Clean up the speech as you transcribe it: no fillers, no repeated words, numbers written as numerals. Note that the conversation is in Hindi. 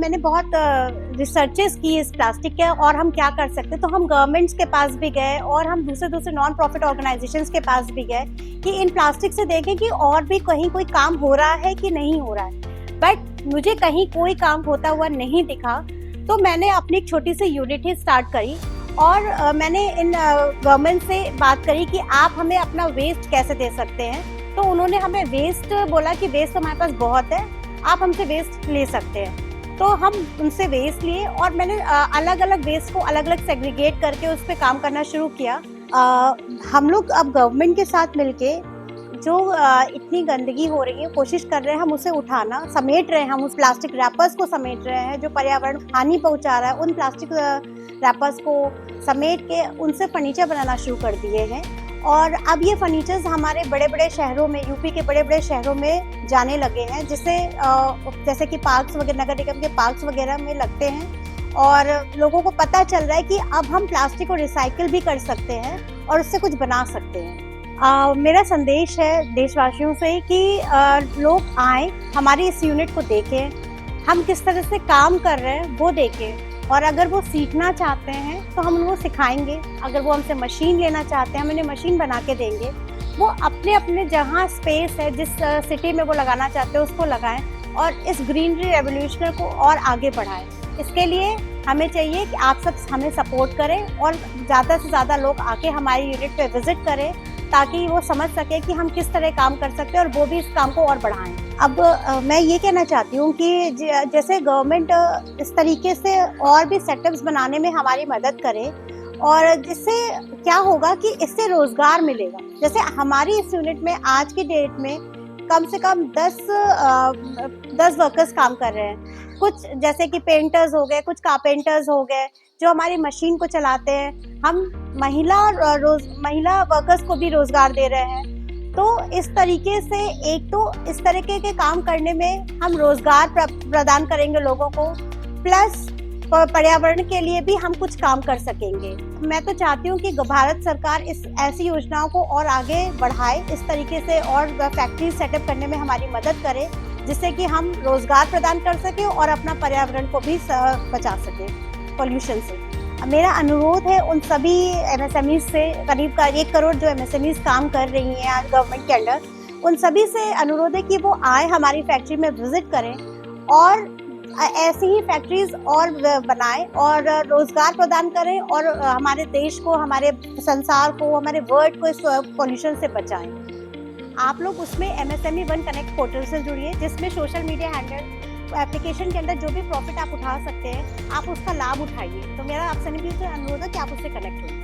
मैंने बहुत रिसर्चेस की इस प्लास्टिक के और हम क्या कर सकते हैं। तो हम गवर्नमेंट्स के पास भी गए और हम दूसरे नॉन प्रॉफिट ऑर्गेनाइजेशंस के पास भी गए कि इन प्लास्टिक से देखें कि और भी कहीं कोई काम हो रहा है कि नहीं हो रहा है। बट मुझे कहीं कोई काम होता हुआ नहीं दिखा। तो मैंने अपनी एक छोटी सी यूनिट ही स्टार्ट करी और मैंने इन गवर्नमेंट से बात करी कि आप हमें अपना वेस्ट कैसे दे सकते हैं। तो उन्होंने हमें वेस्ट बोला कि वेस्ट हमारे पास बहुत है, आप हमसे वेस्ट ले सकते हैं। तो हम उनसे वेस्ट लिए और मैंने अलग अलग वेस्ट को अलग अलग सेग्रीगेट करके उस पर काम करना शुरू किया। हम लोग अब गवर्नमेंट के साथ मिलके जो इतनी गंदगी हो रही है कोशिश कर रहे हैं हम उसे उठाना, समेट रहे हैं, हम उस प्लास्टिक रैपर्स को समेट रहे हैं जो पर्यावरण हानि पहुंचा रहा है। उन प्लास्टिक रैपर्स को समेट के उनसे फर्नीचर बनाना शुरू कर दिए हैं और अब ये फर्नीचर्स हमारे बड़े बड़े शहरों में, यूपी के बड़े बड़े शहरों में जाने लगे हैं, जिससे जैसे कि पार्क्स वगैरह, नगर निगम के पार्क्स वगैरह में लगते हैं और लोगों को पता चल रहा है कि अब हम प्लास्टिक को रिसाइकिल भी कर सकते हैं और उससे कुछ बना सकते हैं। मेरा संदेश है देशवासियों से कि लोग आए, हमारी इस यूनिट को देखें, हम किस तरह से काम कर रहे हैं वो देखें और अगर वो सीखना चाहते हैं तो हम उनको सिखाएंगे। अगर वो हमसे मशीन लेना चाहते हैं हम उन्हें मशीन बना के देंगे। वो अपने अपने जहाँ स्पेस है, जिस सिटी में वो लगाना चाहते हैं उसको लगाएं और इस ग्रीनरी रेवोल्यूशन को और आगे बढ़ाएं। इसके लिए हमें चाहिए कि आप सब हमें सपोर्ट करें और ज़्यादा से ज़्यादा लोग आके हमारी यूनिट पे विजिट करें ताकि वो समझ सके कि हम किस तरह काम कर सकते हैं और वो भी इस काम को और बढ़ाएं। अब मैं ये कहना चाहती हूँ कि जैसे गवर्नमेंट इस तरीके से और भी सेटअप्स बनाने में हमारी मदद करे और जिससे क्या होगा कि इससे रोजगार मिलेगा। जैसे हमारी इस यूनिट में आज की डेट में कम से कम 10 वर्कर्स काम कर रहे हैं। कुछ जैसे कि पेंटर्स हो गए, कुछ कारपेंटर्स हो गए जो हमारी मशीन को चलाते हैं। हम महिला वर्कर्स को भी रोजगार दे रहे हैं। तो इस तरीके से एक तो इस तरीके के काम करने में हम रोजगार प्रदान करेंगे लोगों को, प्लस पर्यावरण के लिए भी हम कुछ काम कर सकेंगे। मैं तो चाहती हूँ कि भारत सरकार इस ऐसी योजनाओं को और आगे बढ़ाए, इस तरीके से और फैक्ट्री सेटअप करने में हमारी मदद करे जिससे कि हम रोजगार प्रदान कर सकें और अपना पर्यावरण को भी बचा सकें पॉल्यूशन से। मेरा अनुरोध है उन सभी MSMEs से, करीब 1 करोड़ जो MSMEs काम कर रही हैं आज गवर्नमेंट के अंडर, उन सभी से अनुरोध है कि वो आए हमारी फैक्ट्री में विजिट करें और ऐसी ही फैक्ट्रीज और बनाएं और रोजगार प्रदान करें और हमारे देश को, हमारे संसार को, हमारे वर्ल्ड को इस पॉल्यूशन से बचाएं। आप लोग उसमें MSME वन कनेक्ट पोर्टल से जुड़िए जिसमें सोशल मीडिया हैंडल एप्लीकेशन के अंदर जो भी प्रॉफिट आप उठा सकते हैं आप उसका लाभ उठाइए। तो मेरा आप सभी से अनुरोध है कि आप उससे कनेक्ट हो।